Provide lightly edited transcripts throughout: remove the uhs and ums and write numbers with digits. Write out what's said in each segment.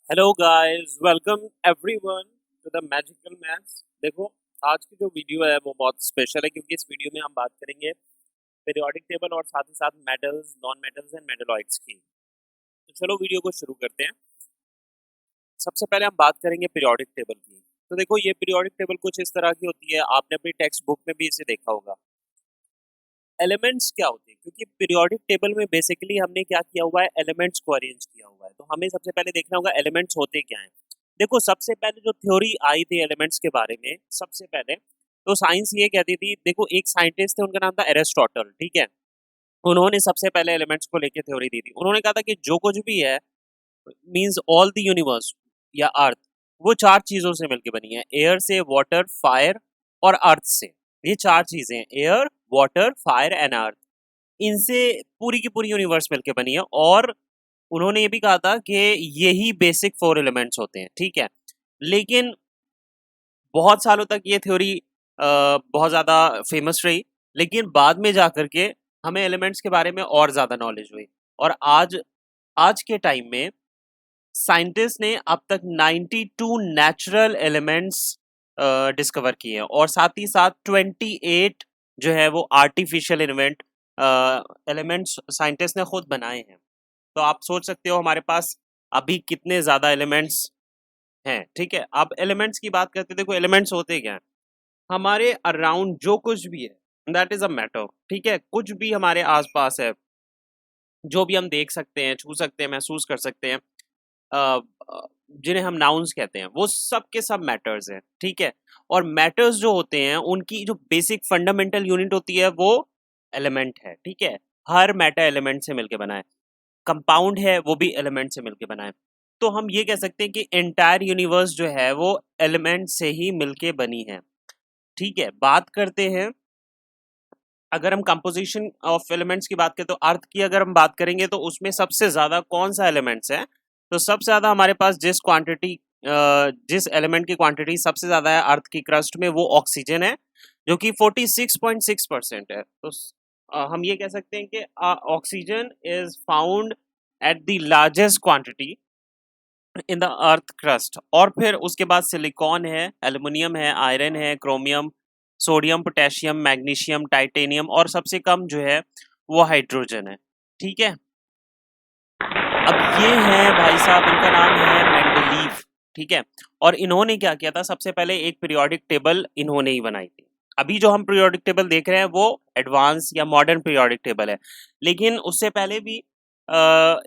Hello guys, welcome everyone to the magical maths. देखो, आज की जो वीडियो है वो बहुत स्पेशल है क्योंकि इस वीडियो में हम बात करेंगे पीरियोडिक टेबल और साथ ही साथ metals, non metals and metalloids की। तो चलो वीडियो को शुरू करते हैं। सबसे पहले हम बात करेंगे पीरियोडिक टेबल की। तो देखो, ये पीरियोडिक टेबल कुछ इस तरह की होती है, आपने अपनी टेक्स्ट बुक में भी इसे देखा होगा। एलिमेंट्स क्या होते हैं, क्योंकि पीरियोडिक टेबल में बेसिकली हमने क्या किया हुआ है, एलिमेंट्स को अरेंज किया हुआ है। तो हमें सबसे पहले देखना होगा एलिमेंट्स होते क्या हैं। देखो, सबसे पहले जो थ्योरी आई थी एलिमेंट्स के बारे में, सबसे पहले तो साइंस ये कहती थी। देखो, एक साइंटिस्ट थे, उनका नाम था एरिस्टोटल, ठीक है। उन्होंने सबसे पहले एलिमेंट्स को लेकर थ्योरी दी थी। उन्होंने कहा था कि जो कुछ भी है, मींस ऑल द यूनिवर्स या अर्थ, वो चार चीजों से मिलकर बनी है। एयर से, वाटर, फायर और अर्थ से। ये चार चीजें, air, water, fire and earth, इनसे पूरी की पूरी यूनिवर्स मिलके बनी है। और उन्होंने ये भी कहा था कि यही बेसिक फोर एलिमेंट्स होते हैं, ठीक है। लेकिन बहुत सालों तक ये थ्योरी बहुत ज़्यादा फेमस रही, लेकिन बाद में जाकर के हमें एलिमेंट्स के बारे में और ज़्यादा नॉलेज हुई। और आज आज के टाइम में साइंटिस्ट ने अब तक 92 नेचुरल एलिमेंट्स डिस्कवर किए हैं, और साथ ही साथ 28 जो है वो आर्टिफिशियल एलिमेंट्स साइंटिस्ट ने खुद बनाए हैं। तो आप सोच सकते हो हमारे पास अभी कितने ज़्यादा एलिमेंट्स हैं, ठीक है। अब एलिमेंट्स की बात करते हैं। देखो, एलिमेंट्स होते क्या हैं। हमारे अराउंड जो कुछ भी है दैट इज अ मैटर, ठीक है। कुछ भी हमारे आसपास है, जो भी हम देख सकते हैं, छू सकते हैं, महसूस कर सकते हैं, अ, अ, जिन्हें हम नाउन्स कहते हैं, वो सब के सब मैटर्स हैं, ठीक है। और मैटर्स जो होते हैं, उनकी जो बेसिक फंडामेंटल यूनिट होती है वो एलिमेंट है, ठीक है। हर मैटर एलिमेंट से मिलकर बना है। कंपाउंड है, वो भी एलिमेंट से मिलकर बना है। तो हम ये कह सकते हैं कि एंटायर यूनिवर्स जो है वो एलिमेंट से ही मिलके बनी है, ठीक है। बात करते हैं, अगर हम कंपोजिशन ऑफ एलिमेंट्स की बात करें, तो अर्थ की अगर हम बात करेंगे तो उसमें सबसे ज्यादा कौन सा एलिमेंट्स है। तो सबसे ज्यादा हमारे पास जिस एलिमेंट की क्वांटिटी सबसे ज्यादा है अर्थ की क्रस्ट में, वो ऑक्सीजन है, जो कि 46.6% है। तो हम ये कह सकते हैं कि oxygen is found at the largest quantity in the earth crust. और फिर उसके बाद सिलिकॉन है, एल्युमिनियम है, आयरन है, chromium, sodium, potassium, magnesium, titanium, और सबसे कम जो है वो हाइड्रोजन है, ठीक है। अब ये है भाई साहब, इनका नाम है मेंडलीव, ठीक है। और इन्होंने क्या किया था, सबसे पहले एक पीरियोडिक टेबल इन्होंने ही बनाई थी। अभी जो हम पीरियोडिक टेबल देख रहे हैं वो एडवांस या मॉडर्न पीरियोडिक टेबल है, लेकिन उससे पहले भी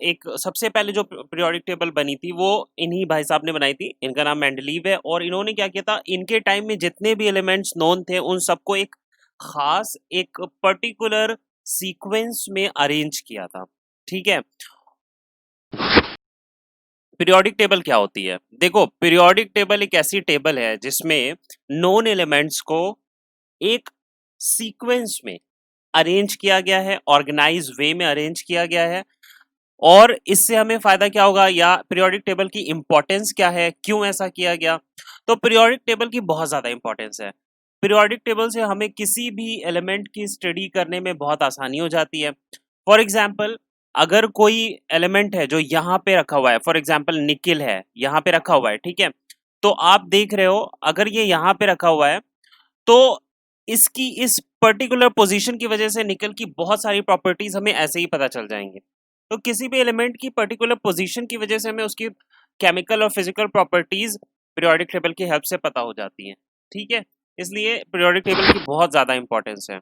एक सबसे पहले जो पीरियोडिक टेबल बनी थी वो इन्हीं भाई साहब ने बनाई थी। इनका नाम मेंडलीव है। और इन्होंने क्या किया था, इनके टाइम में जितने भी एलिमेंट्स नोन थे उन सबको एक खास, एक पर्टिकुलर सीक्वेंस में अरेंज किया था, ठीक है। पीरियोडिक टेबल क्या होती है? देखो, पीरियोडिक टेबल एक ऐसी टेबल है जिसमें नोन एलिमेंट्स को एक सीक्वेंस में अरेंज किया गया है, ऑर्गेनाइज वे में अरेंज किया गया है। और इससे हमें फायदा क्या होगा, या पीरियोडिक टेबल की इंपॉर्टेंस क्या है, क्यों ऐसा किया गया। तो पीरियोडिक टेबल की बहुत ज्यादा इंपॉर्टेंस है। पीरियोडिक टेबल से हमें किसी भी एलिमेंट की स्टडी करने में बहुत आसानी हो जाती है। फॉर एग्जाम्पल, अगर कोई एलिमेंट है जो यहाँ पे रखा हुआ है, फॉर एग्जाम्पल निकिल है, यहाँ पे रखा हुआ है, ठीक है। तो आप देख रहे हो, अगर ये यहाँ पे रखा हुआ है तो इसकी इस पर्टिकुलर पोजीशन की वजह से निकल की बहुत सारी प्रॉपर्टीज हमें ऐसे ही पता चल जाएंगी। तो किसी भी एलिमेंट की पर्टिकुलर पोजीशन की वजह से हमें उसकी केमिकल और फिजिकल प्रॉपर्टीज पीरियोडिक टेबल की हेल्प से पता हो जाती हैं, ठीक है। इसलिए पीरियोडिक टेबल की बहुत ज्यादा इंपॉर्टेंस है।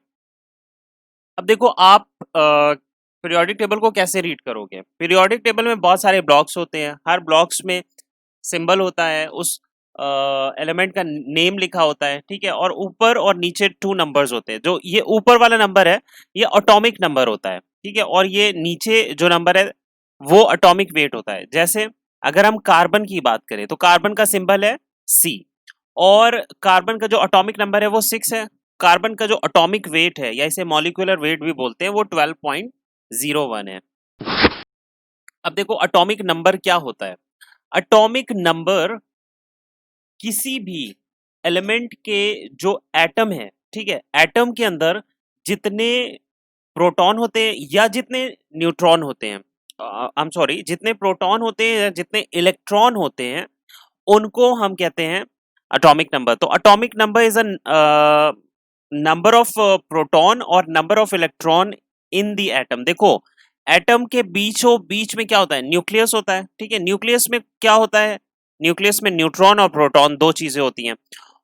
अब देखो, आप पीरियोडिक टेबल को कैसे रीड करोगे। पीरियोडिक टेबल में बहुत सारे ब्लॉक्स होते हैं, हर ब्लॉक्स में सिंबल होता है, उस एलिमेंट का नेम लिखा होता है, ठीक है। और ऊपर और नीचे टू नंबर्स होते हैं। जो ये ऊपर वाला नंबर है ये एटॉमिक नंबर होता है, ठीक है। और ये नीचे जो नंबर है वो एटॉमिक वेट होता है। जैसे अगर हम कार्बन की बात करें तो कार्बन का सिंबल है सी, और कार्बन का जो एटॉमिक नंबर है वो 6 है। कार्बन का जो एटॉमिक वेट है, या इसे मॉलिक्यूलर वेट भी बोलते हैं, वो 12.01 है। अब देखो, एटॉमिक नंबर क्या होता है। एटॉमिक नंबर किसी भी एलिमेंट के जो एटम है, ठीक है, एटम के अंदर जितने प्रोटॉन होते हैं या जितने न्यूट्रॉन होते हैं, आई एम सॉरी, जितने प्रोटॉन होते हैं, जितने इलेक्ट्रॉन होते हैं, उनको हम कहते हैं एटॉमिक नंबर। तो atomic number is a number of proton और number of electron in the atom. देखो, एटम के बीचों बीच में क्या होता है? न्यूक्लियस होता है, ठीक है। न्यूक्लियस में क्या होता है? न्यूक्लियस में न्यूट्रॉन और प्रोटॉन दो चीजें होती हैं।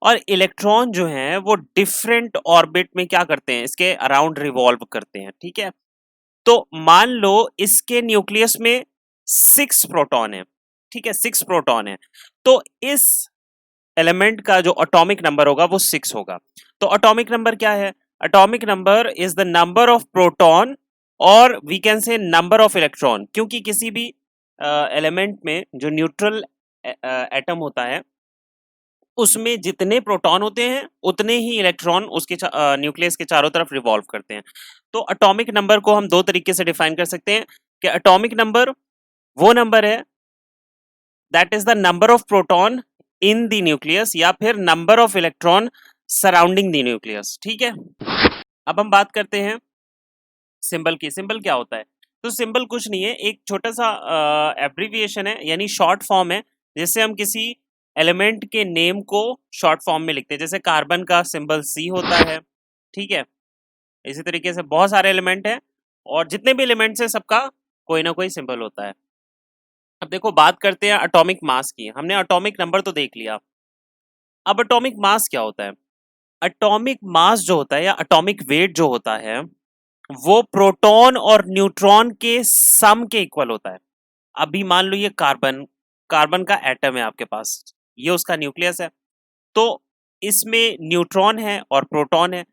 और इलेक्ट्रॉन जो है वो डिफरेंट ऑर्बिट में क्या करते हैं? इसके अराउंड रिवॉल्व करते हैं, ठीक है। तो मान लो इसके न्यूक्लियस में 6 प्रोटॉन है, ठीक है, 6 प्रोटॉन है। तो इस एलिमेंट का जो एटॉमिक नंबर होगा वो 6 होगा। तो एटॉमिक नंबर क्या है? Atomic number is the number of proton और we can say number of electron, क्योंकि किसी भी एलिमेंट में जो न्यूट्रल एटम होता है उसमें जितने प्रोटॉन होते हैं उतने ही इलेक्ट्रॉन उसके न्यूक्लियस के चारों तरफ रिवॉल्व करते हैं। तो एटॉमिक नंबर को हम दो तरीके से डिफाइन कर सकते हैं कि एटॉमिक नंबर वो नंबर है that is the number of proton in the nucleus, या फिर number of electron surrounding the nucleus, ठीक है। अब हम बात करते हैं सिंबल की। सिंबल क्या होता है? तो सिंबल कुछ नहीं है, एक छोटा सा एब्रीविएशन है, यानी शॉर्ट फॉर्म है, जिससे हम किसी एलिमेंट के नेम को शॉर्ट फॉर्म में लिखते हैं। जैसे कार्बन का सिंबल सी होता है, ठीक है। इसी तरीके से बहुत सारे एलिमेंट हैं, और जितने भी एलिमेंट्स हैं सबका कोई ना कोई सिंबल होता है। अब देखो, बात करते हैं एटॉमिक मास की। हमने एटॉमिक नंबर तो देख लिया, अब एटॉमिक मास क्या होता है? एटॉमिक मास जो होता है या एटॉमिक वेट जो होता है वो प्रोटॉन और न्यूट्रॉन के सम के इक्वल होता है। अभी मान लो ये कार्बन, कार्बन का एटम है आपके पास, ये उसका न्यूक्लियस है। तो इसमें न्यूट्रॉन है और प्रोटॉन है,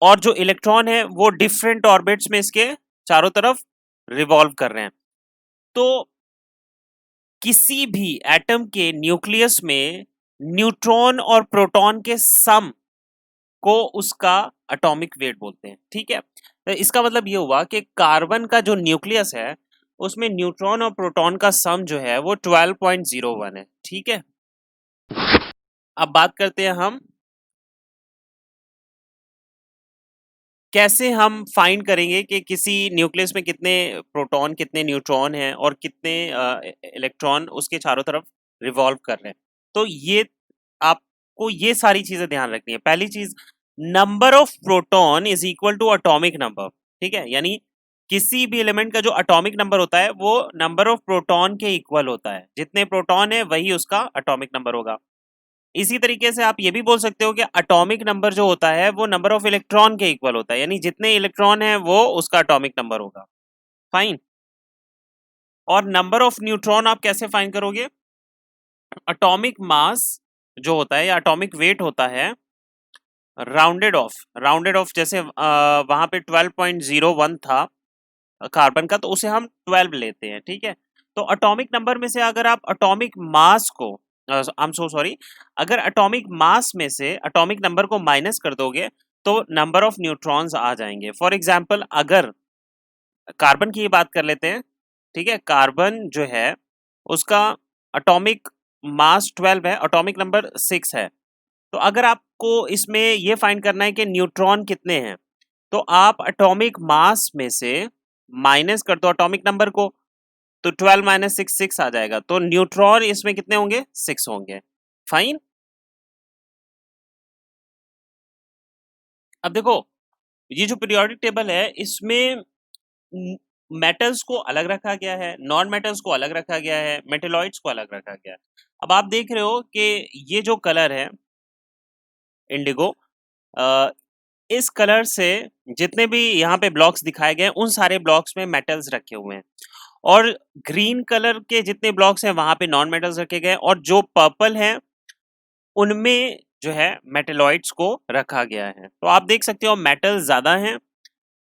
और जो इलेक्ट्रॉन है वो डिफरेंट ऑर्बिट्स में इसके चारों तरफ रिवॉल्व कर रहे हैं। तो किसी भी एटम के न्यूक्लियस में न्यूट्रॉन और प्रोटॉन के सम को उसका एटॉमिक वेट बोलते हैं, ठीक है। तो इसका मतलब ये हुआ कि कार्बन का जो न्यूक्लियस है उसमें न्यूट्रॉन और प्रोटॉन का सम जो है वो 12.01 है, ठीक है। अब बात करते हैं हम कैसे हम फाइंड करेंगे कि किसी न्यूक्लियस में कितने प्रोटॉन, कितने न्यूट्रॉन हैं और कितने इलेक्ट्रॉन उसके चारों तरफ रिवॉल्व कर रहे हैं। तो ये आपको ये सारी चीजें ध्यान रखनी है। पहली चीज, number of proton is equal to atomic number, ठीक है। यानी किसी भी एलिमेंट का जो एटॉमिक नंबर होता है वो नंबर ऑफ प्रोटॉन के इक्वल होता है। जितने प्रोटॉन है वही उसका एटॉमिक नंबर होगा। इसी तरीके से आप ये भी बोल सकते हो कि एटॉमिक नंबर जो होता है वो नंबर ऑफ इलेक्ट्रॉन के इक्वल होता है, यानी जितने इलेक्ट्रॉन है वो उसका एटॉमिक नंबर होगा। फाइन। और नंबर ऑफ न्यूट्रॉन आप कैसे फाइन करोगे? एटॉमिक मास जो होता है या एटॉमिक वेट होता है राउंडेड ऑफ जैसे वहां पे 12.01 था कार्बन का, तो उसे हम 12 लेते हैं, ठीक है। तो एटॉमिक नंबर में से अगर आप एटॉमिक मास को, आई एम सो सॉरी, अगर एटॉमिक मास में से एटॉमिक नंबर को माइनस कर दोगे तो नंबर ऑफ न्यूट्रॉन्स आ जाएंगे। फॉर एग्जांपल, अगर कार्बन की ही बात कर लेते हैं, ठीक है। कार्बन जो है उसका एटॉमिक मास 12 है, एटॉमिक नंबर 6 है। तो अगर आपको इसमें ये फाइंड करना है कि न्यूट्रॉन कितने हैं, तो आप एटॉमिक मास में से माइनस कर दो एटॉमिक नंबर को, तो 12 माइनस 6 6 आ जाएगा। तो न्यूट्रॉन इसमें कितने होंगे? 6 होंगे। फाइन। अब देखो, ये जो पीरियोडिक टेबल है इसमें मेटल्स को अलग रखा गया है, नॉन मेटल्स को अलग रखा गया है, मेटेलॉइड्स को अलग रखा गया है। अब आप देख रहे हो कि ये जो कलर है इंडिगो, इस कलर से जितने भी यहाँ पे ब्लॉक्स दिखाए गए हैं उन सारे ब्लॉक्स में मेटल्स रखे हुए हैं, और ग्रीन कलर के जितने ब्लॉक्स हैं वहां पे नॉन मेटल्स रखे गए हैं, और जो पर्पल हैं उनमें जो है मेटेलॉइड्स को रखा गया है। तो आप देख सकते हो मेटल्स ज्यादा हैं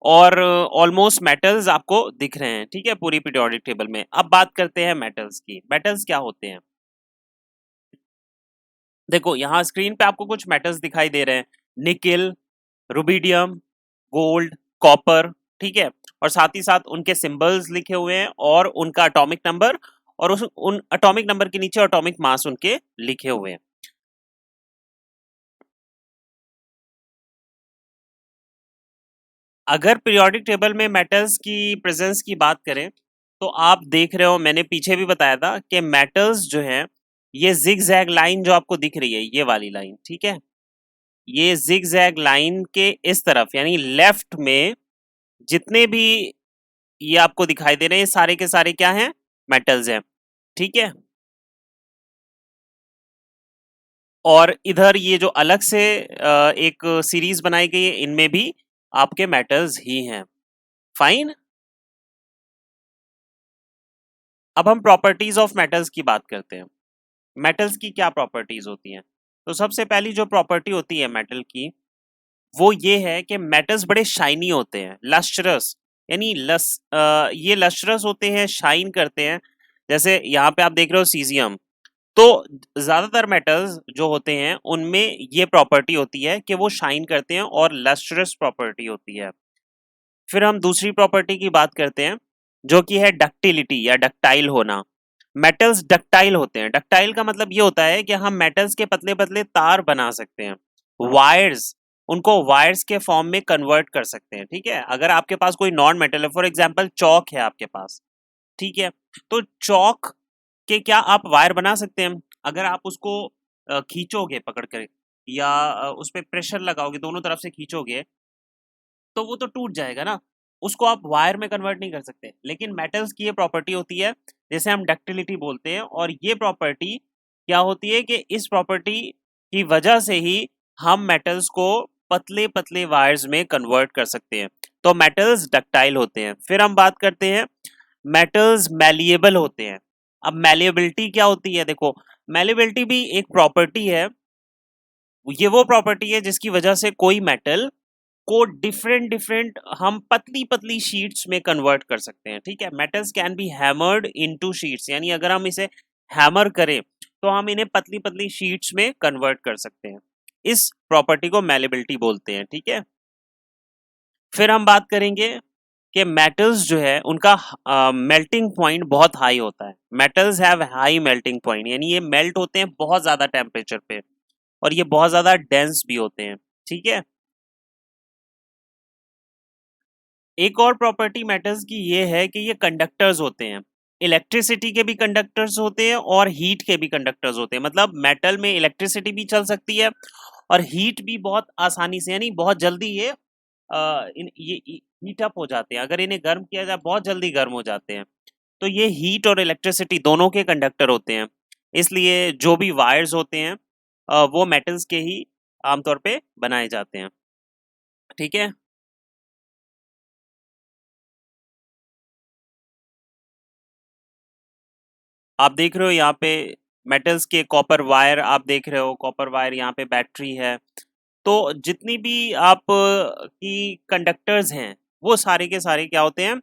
और ऑलमोस्ट मेटल्स आपको दिख रहे हैं, ठीक है, पूरी पीरियोडिक टेबल में। अब बात करते हैं मेटल्स की। मेटल्स क्या होते हैं? देखो, यहाँ स्क्रीन पे आपको कुछ मेटल्स दिखाई दे रहे हैं, निकिल, रुबिडियम, गोल्ड, कॉपर, ठीक है। और साथ ही साथ उनके सिंबल्स लिखे हुए हैं और उनका एटॉमिक नंबर, और उन एटॉमिक नंबर के नीचे एटॉमिक मास उनके लिखे हुए हैं। अगर पीरियोडिक टेबल में मेटल्स की प्रेजेंस की बात करें तो आप देख रहे हो, मैंने पीछे भी बताया था कि मेटल्स जो हैं, ये जिगजैग लाइन जो आपको दिख रही है, ये वाली लाइन, ठीक है, ये जिगजैग लाइन के इस तरफ यानी लेफ्ट में जितने भी ये आपको दिखाई दे रहे हैं, ये सारे के सारे क्या हैं, मेटल्स हैं, ठीक है। और इधर ये जो अलग से एक सीरीज बनाई गई है, इनमें भी आपके मेटल्स ही हैं। फाइन। अब हम प्रॉपर्टीज ऑफ मेटल्स की बात करते हैं। मेटल्स की क्या प्रॉपर्टीज होती हैं? तो सबसे पहली जो प्रॉपर्टी होती है मेटल की, वो ये है कि मेटल्स बड़े शाइनी होते हैं, लस्ट्रस, यानी ये लस्ट्रस होते हैं, शाइन करते हैं। जैसे यहाँ पे आप देख रहे हो सीजियम, तो ज्यादातर मेटल्स जो होते हैं उनमें ये प्रॉपर्टी होती है कि वो शाइन करते हैं और लस्ट्रस प्रॉपर्टी होती है। फिर हम दूसरी प्रॉपर्टी की बात करते हैं, जो कि है डक्टिलिटी या डक्टाइल होना। मेटल्स डक्टाइल होते हैं। डक्टाइल का मतलब ये होता है कि हम मेटल्स के पतले पतले तार बना सकते हैं, वायर्स, उनको वायर्स के फॉर्म में कन्वर्ट कर सकते हैं, ठीक है। अगर आपके पास कोई नॉन मेटल है, फॉर एग्जांपल चौक है आपके पास, ठीक है, तो चौक के क्या आप वायर बना सकते हैं? अगर आप उसको खींचोगे पकड़ कर, या उस पर प्रेशर लगाओगे, दोनों तरफ से खींचोगे, तो वो तो टूट जाएगा ना, उसको आप वायर में कन्वर्ट नहीं कर सकते। लेकिन मेटल्स की ये प्रॉपर्टी होती है, जैसे हम डक्टिलिटी बोलते हैं, और ये प्रॉपर्टी क्या होती है कि इस प्रॉपर्टी की वजह से ही हम मेटल्स को पतले पतले वायर्स में कन्वर्ट कर सकते हैं। तो मेटल्स डक्टाइल होते हैं। फिर हम बात करते हैं, मेटल्स मैलिएबल होते हैं। अब मैलिएबिलिटी क्या होती है? देखो, मैलिएबिलिटी भी एक प्रॉपर्टी है। ये वो प्रॉपर्टी है जिसकी वजह से कोई मेटल को डिफरेंट डिफरेंट हम पतली पतली शीट्स में कन्वर्ट कर सकते हैं, ठीक है। Metals can be hammered into sheets, यानी अगर हम इसे हैमर करें तो हम इन्हें पतली पतली शीट्स में कन्वर्ट कर सकते हैं। इस प्रॉपर्टी को मैलिबिलिटी बोलते हैं, ठीक है। फिर हम बात करेंगे कि मेटल्स जो है उनका मेल्टिंग पॉइंट बहुत हाई होता है। Metals have high melting point, यानी ये मेल्ट होते हैं बहुत ज्यादा टेम्परेचर पे, और ये बहुत ज्यादा डेंस भी होते हैं, ठीक है। एक और प्रॉपर्टी मेटल्स की ये है कि ये कंडक्टर्स होते हैं। इलेक्ट्रिसिटी के भी कंडक्टर्स होते हैं और हीट के भी कंडक्टर्स होते हैं। मतलब मेटल में इलेक्ट्रिसिटी भी चल सकती है और हीट भी बहुत आसानी से, यानी बहुत जल्दी ये ये हीट अप हो जाते हैं। अगर इन्हें गर्म किया जाए बहुत जल्दी गर्म हो जाते हैं। तो ये हीट और इलेक्ट्रिसिटी दोनों के कंडक्टर होते हैं। इसलिए जो भी वायर्स होते हैं वो मेटल्स के ही आमतौर पे बनाए जाते हैं, ठीक है। आप देख रहे हो यहाँ पे मेटल्स के कॉपर वायर, आप देख रहे हो कॉपर वायर, यहाँ पे बैटरी है। तो जितनी भी आप की कंडक्टर्स हैं, वो सारे के सारे क्या होते हैं?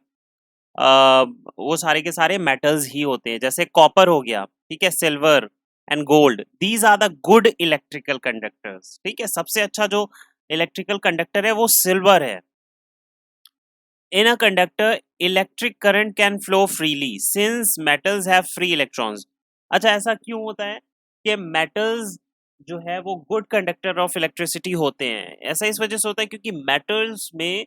अ, वो सारे के सारे मेटल्स ही होते हैं। जैसे कॉपर हो गया, ठीक है, silver and gold, these are the good electrical conductors, ठीक है। सबसे अच्छा जो इलेक्ट्रिकल कंडक्टर है वो सिल्वर है। In a conductor, electric current can flow freely since metals have free electrons. अच्छा, ऐसा क्यों होता है कि मेटल्स जो है वो गुड कंडक्टर ऑफ इलेक्ट्रिसिटी होते हैं? ऐसा इस वजह से होता है क्योंकि मेटल्स में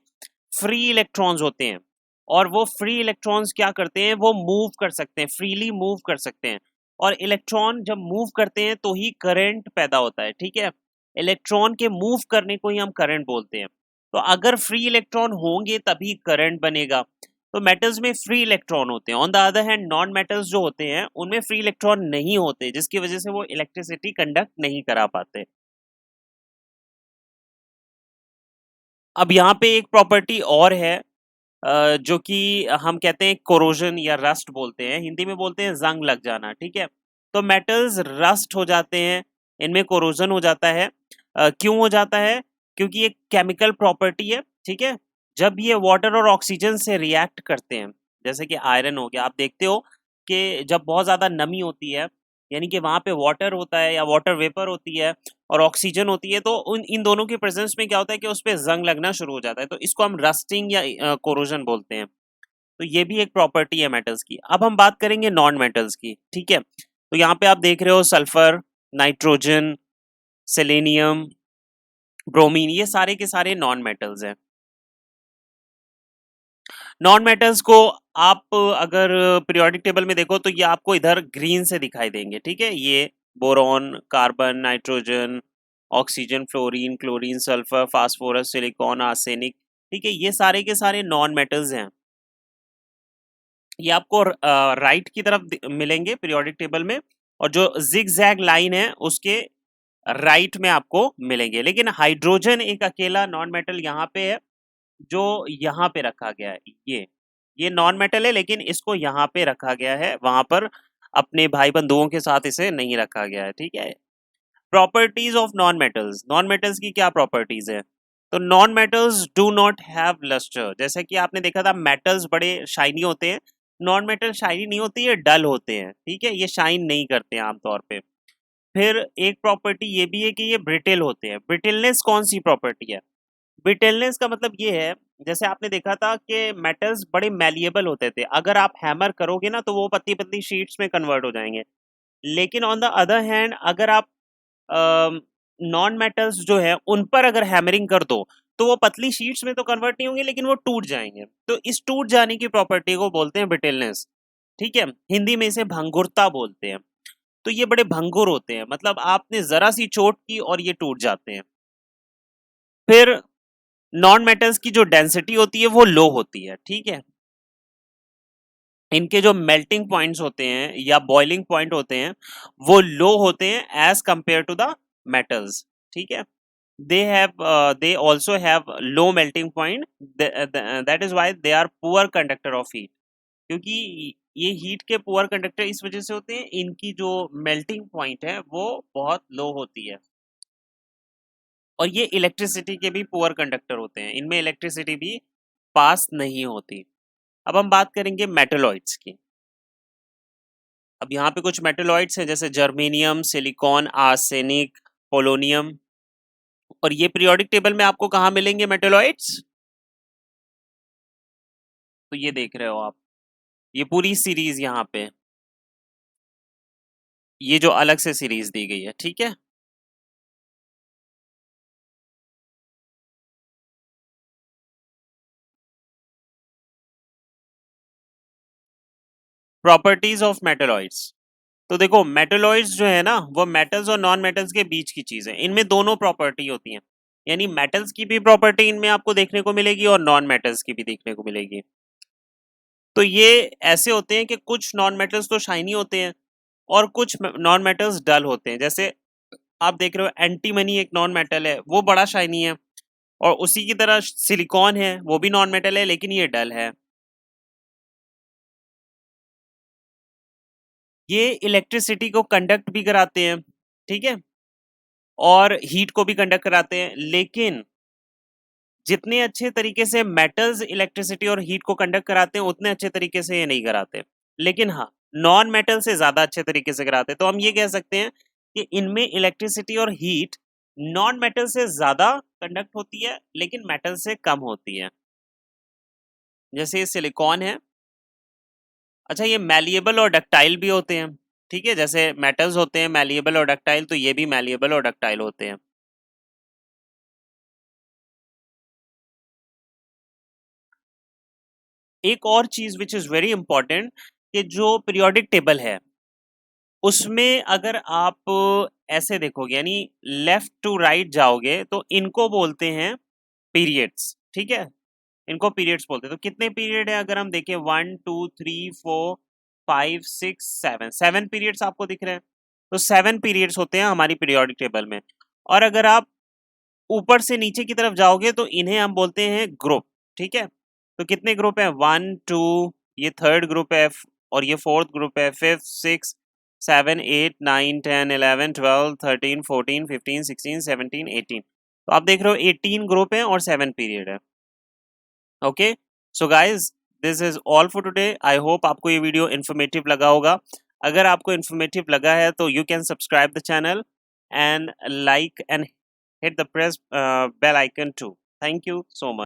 फ्री इलेक्ट्रॉन्स होते हैं, और वो फ्री इलेक्ट्रॉन्स क्या करते हैं, वो मूव कर सकते हैं, फ्रीली मूव कर सकते हैं। और इलेक्ट्रॉन जब मूव करते हैं तो ही करंट पैदा होता है, ठीक है। इलेक्ट्रॉन के मूव करने को ही हम करंट बोलते हैं। तो अगर फ्री इलेक्ट्रॉन होंगे तभी करंट बनेगा। तो मेटल्स में फ्री इलेक्ट्रॉन होते हैं। On the other hand non metals जो होते हैं उनमें फ्री इलेक्ट्रॉन नहीं होते, जिसकी वजह से वो इलेक्ट्रिसिटी कंडक्ट नहीं करा पाते। अब यहाँ पे एक प्रॉपर्टी और है, जो कि हम कहते हैं कोरोजन या रस्ट बोलते हैं, हिंदी में बोलते हैं जंग लग जाना, ठीक है। तो मेटल्स रस्ट हो जाते हैं, इनमें कोरोजन हो जाता है। क्यों हो जाता है? क्योंकि ये केमिकल प्रॉपर्टी है, ठीक है। जब ये वाटर और ऑक्सीजन से रिएक्ट करते हैं, जैसे कि आयरन हो गया, आप देखते हो कि जब बहुत ज़्यादा नमी होती है, यानी कि वहाँ पे वाटर होता है या वाटर वेपर होती है और ऑक्सीजन होती है, तो उन इन दोनों के प्रेजेंस में क्या होता है कि उस पे जंग लगना शुरू हो जाता है। तो इसको हम रस्टिंग या कोरोजन बोलते हैं। तो ये भी एक प्रॉपर्टी है मेटल्स की। अब हम बात करेंगे नॉन मेटल्स की, ठीक है। तो यहाँ पे आप देख रहे हो सल्फर, नाइट्रोजन, सेलेनियम, ब्रोमीन, ये सारे के सारे नॉन मेटल्स हैं। नॉन मेटल्स को आप अगर पीरियोडिक टेबल में देखो तो ये आपको इधर ग्रीन से दिखाई देंगे, ठीक है। ये boron, carbon, nitrogen, oxygen, fluorine, chlorine, sulphur, phosphorus, silicon, arsenic, ठीक है। ये सारे के सारे नॉन मेटल्स हैं। ये आपको राइट की तरफ मिलेंगे पीरियोडिक टेबल में, और जो जिग-जैग लाइन है उसके राइट में आपको मिलेंगे। लेकिन हाइड्रोजन एक अकेला नॉन मेटल यहाँ पे है, जो यहाँ पे रखा गया है। ये नॉन मेटल है, लेकिन इसको यहाँ पे रखा गया है, वहां पर अपने भाई बंधुओं के साथ इसे नहीं रखा गया है, ठीक है। प्रॉपर्टीज ऑफ नॉन मेटल्स की क्या प्रॉपर्टीज है? तो non metals do not have lustre. जैसे कि आपने देखा था मेटल्स बड़े शाइनी होते हैं, नॉन मेटल शाइनी नहीं होती है, डल होते हैं, ठीक है। ये शाइन नहीं करते हैं आमतौर पे। फिर एक प्रॉपर्टी ये भी है कि ये ब्रिटेल होते हैं। ब्रिटेलनेस कौन सी प्रॉपर्टी है? ब्रिटेलनेस का मतलब ये है, जैसे आपने देखा था कि मेटल्स बड़े मैलिएबल होते थे, अगर आप हैमर करोगे ना तो वो पतली पतली शीट्स में कन्वर्ट हो जाएंगे। लेकिन ऑन द अदर हैंड अगर आप नॉन मेटल्स जो है उन पर अगर हैमरिंग कर दो तो वो पतली शीट्स में तो कन्वर्ट नहीं होंगे, लेकिन वो टूट जाएंगे। तो इस टूट जाने की प्रॉपर्टी को बोलते हैं ब्रिटेलनेस, ठीक है। हिंदी में इसे भंगुरता बोलते हैं। तो ये बड़े भंगुर होते हैं, मतलब आपने जरा सी चोट की और ये टूट जाते हैं। फिर नॉन मेटल्स की जो डेंसिटी होती है वो लो होती है, ठीक है। इनके जो मेल्टिंग पॉइंट्स होते हैं या बॉइलिंग पॉइंट होते हैं वो लो होते हैं as compared to the metals, ठीक है। they also have low melting point, that is why they are poor conductor of heat। क्योंकि ये हीट के पुअर कंडक्टर इस वजह से होते हैं, इनकी जो मेल्टिंग पॉइंट है वो बहुत लो होती है। और ये इलेक्ट्रिसिटी के भी पुअर कंडक्टर होते हैं, इनमें इलेक्ट्रिसिटी भी पास नहीं होती। अब हम बात करेंगे मेटलॉइड्स की। अब यहाँ पे कुछ मेटलॉइड्स हैं जैसे जर्मेनियम, सिलिकॉन, आर्सेनिक, पोलोनियम। और ये पीरियोडिक टेबल में आपको कहाँ मिलेंगे मेटलॉइड्स? तो ये देख रहे हो आप, ये पूरी सीरीज यहाँ पे, ये जो अलग से सीरीज दी गई है, ठीक है। Properties of metalloids. तो देखो मेटलॉइड्स जो है ना वो मेटल्स और नॉन मेटल्स के बीच की चीज है, इनमें दोनों प्रॉपर्टी होती हैं। यानी मेटल्स की भी प्रॉपर्टी इनमें आपको देखने को मिलेगी और नॉन मेटल्स की भी देखने को मिलेगी। तो ये ऐसे होते हैं कि कुछ नॉन मेटल्स तो शाइनी होते हैं और कुछ नॉन मेटल्स डल होते हैं। जैसे आप देख रहे हो एंटीमनी एक नॉन मेटल है, वो बड़ा शाइनी है। और उसी की तरह सिलिकॉन है, वो भी नॉन मेटल है लेकिन ये डल है। ये इलेक्ट्रिसिटी को कंडक्ट भी कराते हैं, ठीक है, और हीट को भी कंडक्ट कराते हैं। लेकिन जितने अच्छे तरीके से मेटल्स इलेक्ट्रिसिटी और हीट को कंडक्ट कराते हैं उतने अच्छे तरीके से ये नहीं कराते। लेकिन हाँ, नॉन मेटल से ज्यादा अच्छे तरीके से कराते हैं। तो हम ये कह सकते हैं कि इनमें इलेक्ट्रिसिटी और हीट नॉन मेटल से ज्यादा कंडक्ट होती है लेकिन मेटल से कम होती है। जैसे ये सिलिकॉन है। अच्छा, ये मैलिएबल और डक्टाइल भी होते हैं, ठीक है। जैसे मेटल्स होते हैं मैलिएबल और डक्टाइल, तो ये भी मैलिएबल और डक्टाइल होते हैं। एक और चीज विच इज वेरी इंपॉर्टेंट, कि जो पीरियोडिक टेबल है उसमें अगर आप ऐसे देखोगे यानी लेफ्ट टू राइट जाओगे तो इनको बोलते हैं पीरियड्स, ठीक है। इनको पीरियड्स बोलते हैं। तो कितने पीरियड है अगर हम देखें, 1 2 3 4 5 6 7, 7 पीरियड्स आपको दिख रहे हैं। तो 7 पीरियड्स होते हैं हमारी पीरियोडिक टेबल में। और अगर आप ऊपर से नीचे की तरफ जाओगे तो इन्हें हम बोलते हैं ग्रुप, ठीक है। तो कितने ग्रुप है? 1 2, ये थर्ड ग्रुप है, और ये फोर्थ ग्रुप है, फिफ्थ, सिक्स, 7 8 9 10 11 12 13 14 15 16 17 18। तो आप देख रहे हो 18 ग्रुप है और 7 पीरियड है। Okay, so guys, this is all for today. I hope आपको ये वीडियो इन्फॉर्मेटिव लगा होगा। अगर आपको इन्फॉर्मेटिव लगा है तो you can subscribe the channel and like and hit the press bell icon too. Thank you so much.